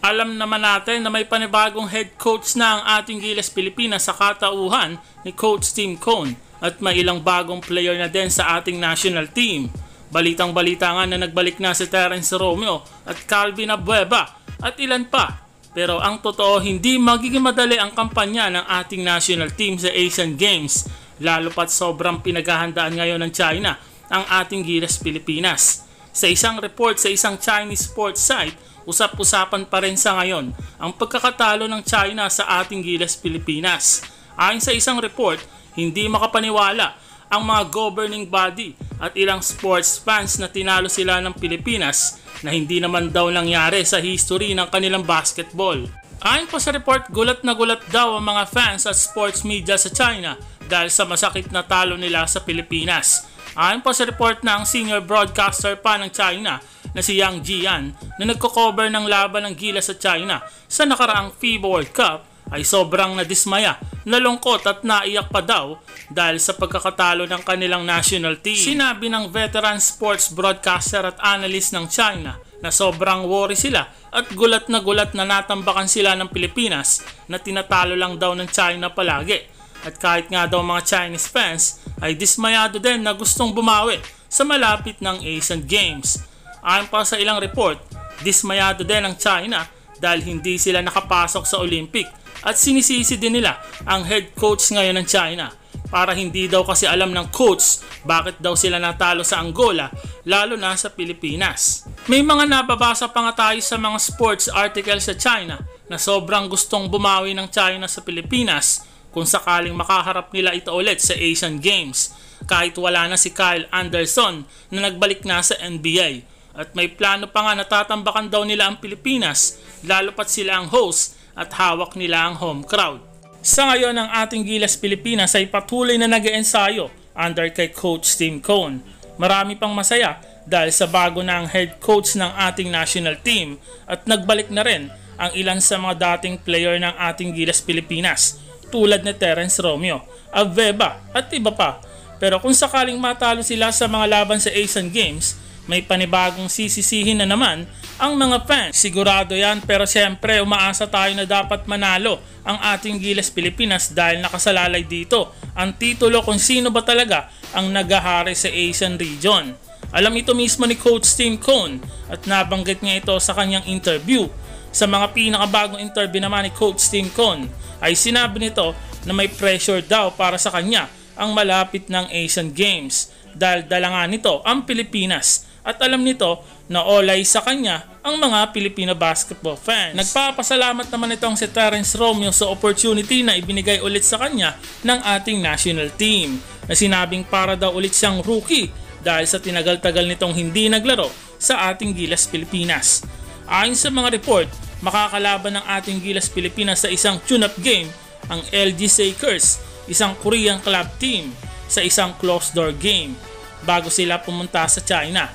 Alam naman natin na may panibagong head coach na ang ating Gilas Pilipinas sa katauhan ni Coach Tim Cone at may ilang bagong player na din sa ating national team. Balitang-balita nga na nagbalik na si Terence Romeo at Calvin Abueva at ilan pa. Pero ang totoo, hindi magiging madali ang kampanya ng ating national team sa Asian Games, lalo pat sobrang pinaghahandaan ngayon ng China ang ating Gilas Pilipinas. Sa isang report sa isang Chinese sports site, usap-usapan pa rin sa ngayon ang pagkakatalo ng China sa ating Gilas Pilipinas. Ayon sa isang report, hindi makapaniwala ang mga governing body at ilang sports fans na tinalo sila ng Pilipinas na hindi naman daw nangyari sa history ng kanilang basketball. Ayon pa sa report, gulat na gulat daw ang mga fans at sports media sa China dahil sa masakit na talo nila sa Pilipinas. Ayon pa sa report na ang senior broadcaster pa ng China na si Yang Jian na nagko-cover ng laban ng Gilas sa China sa nakaraang FIBA World Cup ay sobrang nadismaya, nalungkot at naiyak pa daw dahil sa pagkakatalo ng kanilang national team. Sinabi ng veteran sports broadcaster at analyst ng China na sobrang worry sila at gulat na natambakan sila ng Pilipinas na tinatalo lang daw ng China palagi. At kahit nga daw mga Chinese fans ay dismayado din na gustong bumawi sa malapit ng Asian Games. Ayon pa sa ilang report, dismayado din ang China dahil hindi sila nakapasok sa Olympic at sinisisi din nila ang head coach ngayon ng China para hindi daw kasi alam ng coach bakit daw sila natalo sa Angola lalo na sa Pilipinas. May mga nababasa pa nga tayo sa mga sports article sa China na sobrang gustong bumawi ng China sa Pilipinas kung sakaling makaharap nila ito ulit sa Asian Games kahit wala na si Kyle Anderson na nagbalik na sa NBA. At may plano pa nga natatambakan daw nila ang Pilipinas lalo pat sila ang host at hawak nila ang home crowd. Sa ngayon, ang ating Gilas Pilipinas ay patuloy na nag-eensayo under kay Coach Tim Cone. Marami pang masaya dahil sa bago na ang head coach ng ating national team at nagbalik na rin ang ilan sa mga dating player ng ating Gilas Pilipinas tulad ni Terence Romeo, Abueva at iba pa. Pero kung sakaling matalo sila sa mga laban sa Asian Games, may panibagong sisisihin na naman ang mga fans. Sigurado yan, pero siyempre umaasa tayo na dapat manalo ang ating Gilas Pilipinas dahil nakasalalay dito ang titulo kung sino ba talaga ang naghahari sa Asian region. Alam ito mismo ni Coach Tim Cone at nabanggit niya ito sa kanyang interview. Sa mga pinakabagong interview naman ni Coach Tim Cone ay sinabi nito na may pressure daw para sa kanya ang malapit ng Asian Games dahil dala nga nito ang Pilipinas at alam nito na olay sa kanya ang mga Filipino basketball fans. Nagpapasalamat naman itong si Terence Romeo sa opportunity na ibinigay ulit sa kanya ng ating national team na sinabing para daw ulit siyang rookie dahil sa tinagal-tagal nitong hindi naglaro sa ating Gilas Pilipinas. Ayon sa mga report, makakalaban ng ating Gilas Pilipinas sa isang tune-up game ang LG Sakers, isang Korean club team, sa isang closed-door game bago sila pumunta sa China.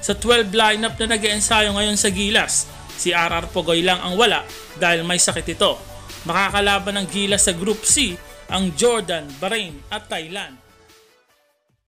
Sa 12 lineup na nag-eensayo ngayon sa Gilas, si RR Pugoy lang ang wala dahil may sakit ito. Makakalaban ng Gilas sa Group C ang Jordan, Bahrain at Thailand.